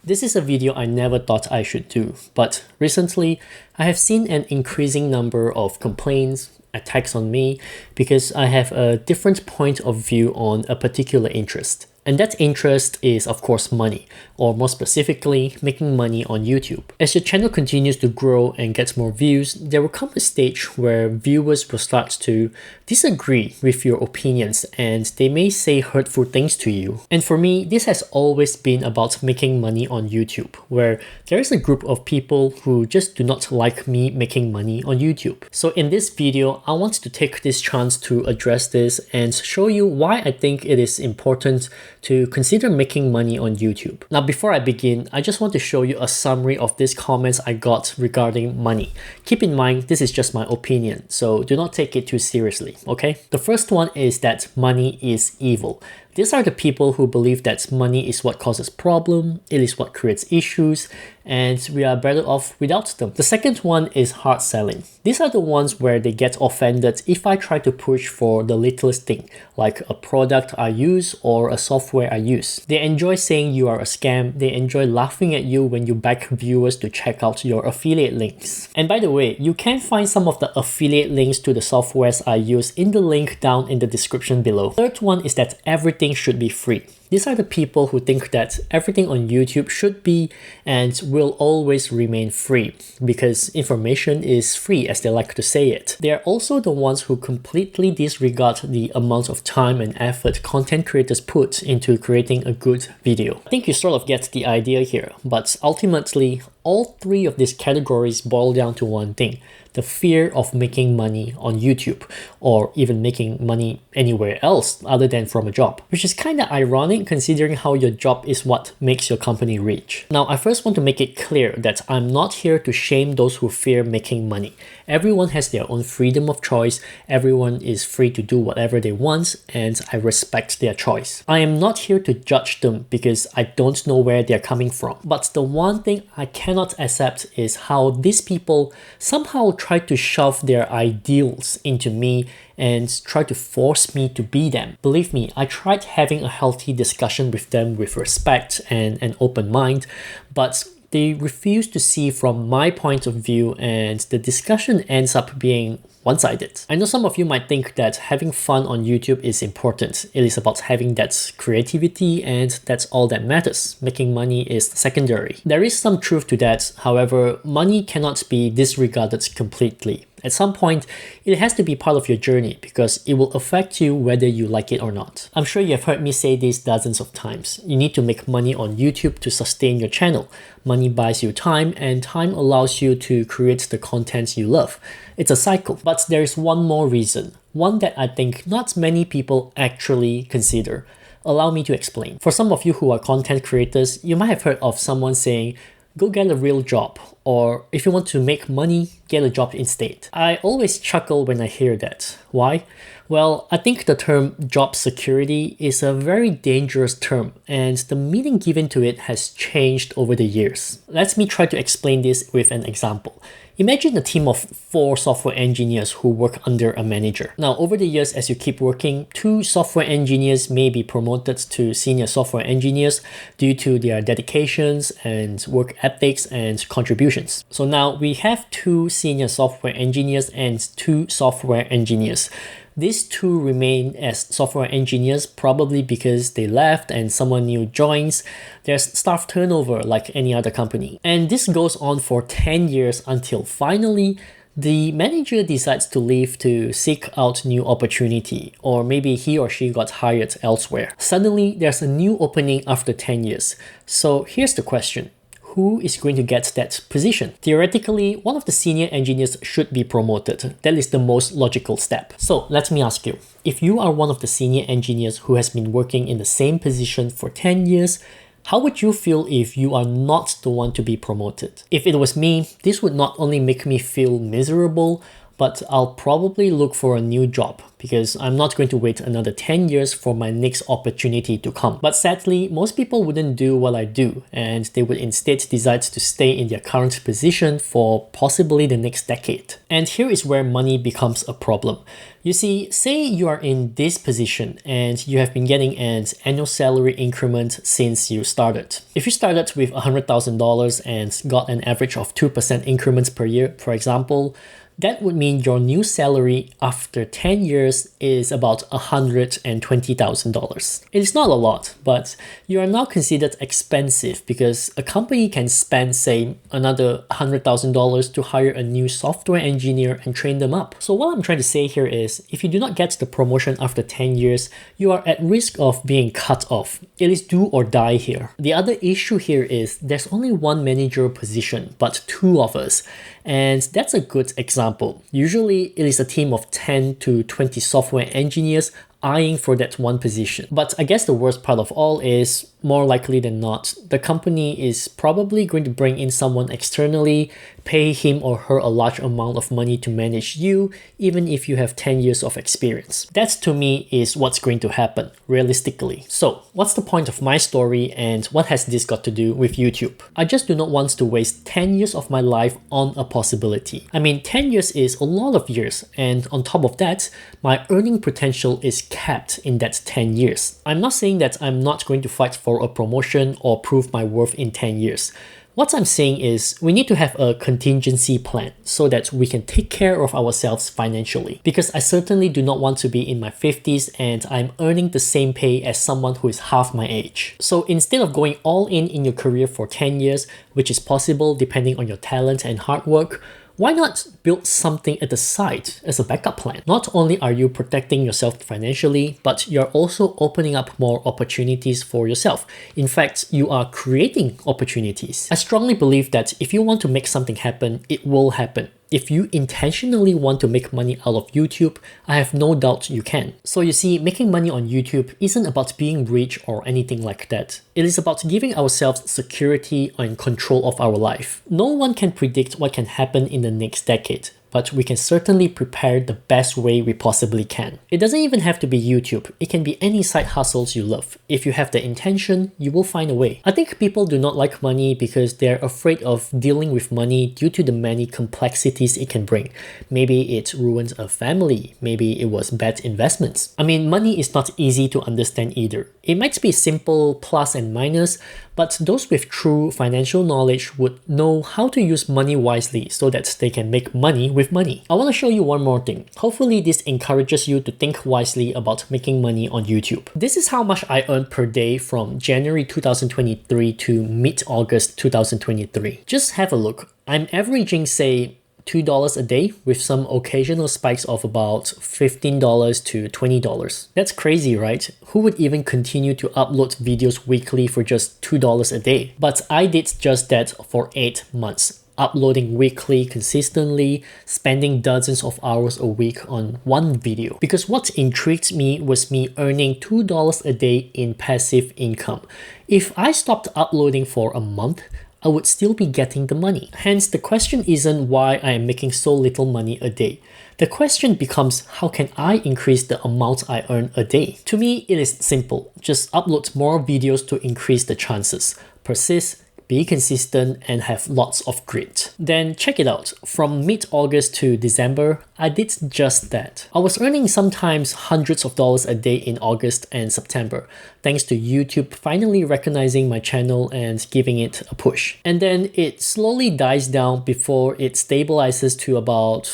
This is a video I never thought I should do, but recently I have seen an increasing number of complaints, attacks on me because I have a different point of view on a particular interest. And that interest is, of course, money, or more specifically, making money on YouTube. As your channel continues to grow and gets more views, there will come a stage where viewers will start to disagree with your opinions and they may say hurtful things to you. And for me, this has always been about making money on YouTube, where there is a group of people who just do not like me making money on YouTube. So in this video, I want to take this chance to address this and show you why I think it is important to consider making money on YouTube. Now, before I begin, I just want to show you a summary of these comments I got regarding money. Keep in mind, this is just my opinion, so do not take it too seriously, okay? The first one is that money is evil. These are the people who believe that money is what causes problems, it is what creates issues, and we are better off without them. The second one is hard selling. These are the ones where they get offended if I try to push for the littlest thing, like a product I use or a software I use. They enjoy saying you are a scam, they enjoy laughing at you when you beg viewers to check out your affiliate links. And by the way, you can find some of the affiliate links to the softwares I use in the link down in the description below. Third one is that everything should be free. These are the people who think that everything on YouTube should be and will always remain free because information is free, as they like to say it. They are also the ones who completely disregard the amount of time and effort content creators put into creating a good video. I think you sort of get the idea here, but ultimately, all three of these categories boil down to one thing: the fear of making money on YouTube, or even making money anywhere else other than from a job, which is kind of ironic considering how your job is what makes your company rich. Now, I first want to make it clear that I'm not here to shame those who fear making money. Everyone has their own freedom of choice, everyone is free to do whatever they want, and I respect their choice. I am not here to judge them because I don't know where they're coming from. But the one thing I cannot accept is how these people somehow try to shove their ideals into me and try to force me to be them. Believe me, I tried having a healthy discussion with them with respect and an open mind, but they refuse to see from my point of view and the discussion ends up being one-sided. I know some of you might think that having fun on YouTube is important. It is about having that creativity and that's all that matters. Making money is secondary. There is some truth to that. However, money cannot be disregarded completely. At some point, it has to be part of your journey because it will affect you whether you like it or not. I'm sure you have heard me say this dozens of times. You need to make money on YouTube to sustain your channel. Money buys you time and time allows you to create the content you love. It's a cycle. But there is one more reason, one that I think not many people actually consider. Allow me to explain. For some of you who are content creators, you might have heard of someone saying, go get a real job, or if you want to make money, get a job instead. I always chuckle when I hear that. Why? Well, I think the term job security is a very dangerous term and the meaning given to it has changed over the years. Let me try to explain this with an example. Imagine a team of 4 software engineers who work under a manager. Now, over the years, as you keep working, 2 software engineers may be promoted to senior software engineers due to their dedications and work ethics and contributions. So now we have 2 senior software engineers and 2 software engineers. These 2 remain as software engineers probably because they left and someone new joins. There's staff turnover like any other company. And this goes on for 10 years until finally the manager decides to leave to seek out new opportunity, or maybe he or she got hired elsewhere. Suddenly, there's a new opening after 10 years. So here's the question. Who is going to get that position? Theoretically, one of the senior engineers should be promoted. That is the most logical step. So let me ask you, if you are one of the senior engineers who has been working in the same position for 10 years, how would you feel if you are not the one to be promoted? If it was me, this would not only make me feel miserable, but I'll probably look for a new job because I'm not going to wait another 10 years for my next opportunity to come. But sadly, most people wouldn't do what I do, and they would instead decide to stay in their current position for possibly the next decade. And here is where money becomes a problem. You see, say you are in this position and you have been getting an annual salary increment since you started. If you started with $100,000 and got an average of 2% increments per year, for example, that would mean your new salary after 10 years is about $120,000. It is not a lot, but you are now considered expensive because a company can spend, say, another $100,000 to hire a new software engineer and train them up. So what I'm trying to say here is, if you do not get the promotion after 10 years, you are at risk of being cut off. It is do or die here. The other issue here is there's only one managerial position, but two of us. And that's a good example. Usually it is a team of 10 to 20 software engineers eyeing for that one position. But I guess the worst part of all is, more likely than not, the company is probably going to bring in someone externally, pay him or her a large amount of money to manage you, even if you have 10 years of experience. That to me is what's going to happen, realistically. So what's the point of my story and what has this got to do with YouTube? I just do not want to waste 10 years of my life on a possibility. I mean, 10 years is a lot of years, and on top of that, my earning potential is capped in that 10 years. I'm not saying that I'm not going to fight for a promotion or prove my worth in 10 years. What I'm saying is we need to have a contingency plan so that we can take care of ourselves financially. Because I certainly do not want to be in my 50s and I'm earning the same pay as someone who is half my age. So instead of going all in your career for 10 years, which is possible depending on your talent and hard work, why not build something at the side as a backup plan? Not only are you protecting yourself financially, but you're also opening up more opportunities for yourself. In fact, you are creating opportunities. I strongly believe that if you want to make something happen, it will happen. If you intentionally want to make money out of YouTube, I have no doubt you can. So you see, making money on YouTube isn't about being rich or anything like that. It is about giving ourselves security and control of our life. No one can predict what can happen in the next decade, but we can certainly prepare the best way we possibly can. It doesn't even have to be YouTube. It can be any side hustles you love. If you have the intention, you will find a way. I think people do not like money because they're afraid of dealing with money due to the many complexities it can bring. Maybe it ruins a family. Maybe it was bad investments. I mean, money is not easy to understand either. It might be simple plus and minus, but those with true financial knowledge would know how to use money wisely so that they can make money with money. I want to show you one more thing. Hopefully this encourages you to think wisely about making money on YouTube. This is how much I earned per day from January 2023 to mid-August 2023. Just have a look. I'm averaging, say, $2 a day with some occasional spikes of about $15 to $20. That's crazy, right? Who would even continue to upload videos weekly for just $2 a day? But I did just that for 8 months. Uploading weekly consistently, spending dozens of hours a week on one video. Because what intrigued me was me earning $2 a day in passive income. If I stopped uploading for a month, I would still be getting the money. Hence, the question isn't why I am making so little money a day. The question becomes, how can I increase the amount I earn a day? To me, it is simple. Just upload more videos to increase the chances. Persist, be consistent, and have lots of grit. Then check it out. From mid-August to December, I did just that. I was earning sometimes hundreds of dollars a day in August and September, thanks to YouTube finally recognizing my channel and giving it a push. And then it slowly dies down before it stabilizes to about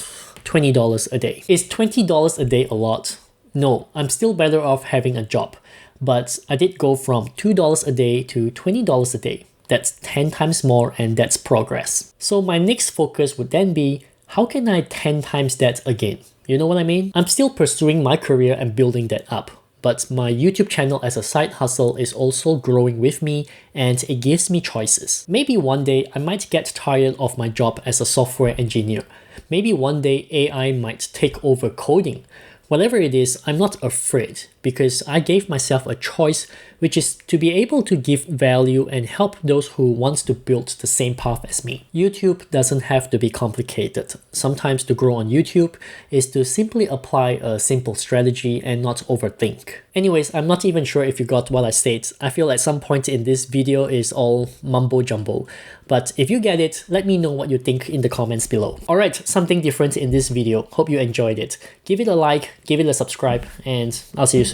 $20 a day. Is $20 a day a lot? No, I'm still better off having a job. But I did go from $2 a day to $20 a day. That's 10 times more, and that's progress. So my next focus would then be, how can I 10 times that again? You know what I mean? I'm still pursuing my career and building that up. But my YouTube channel as a side hustle is also growing with me, and it gives me choices. Maybe one day I might get tired of my job as a software engineer. Maybe one day AI might take over coding. Whatever it is, I'm not afraid. because I gave myself a choice, which is to be able to give value and help those who wants to build the same path as me. YouTube doesn't have to be complicated. Sometimes to grow on YouTube is to simply apply a simple strategy and not overthink. Anyways, I'm not even sure if you got what I said. I feel at some point in this video is all mumbo jumbo. But if you get it, let me know what you think in the comments below. Alright, something different in this video. Hope you enjoyed it. Give it a like, give it a subscribe, and I'll see you soon.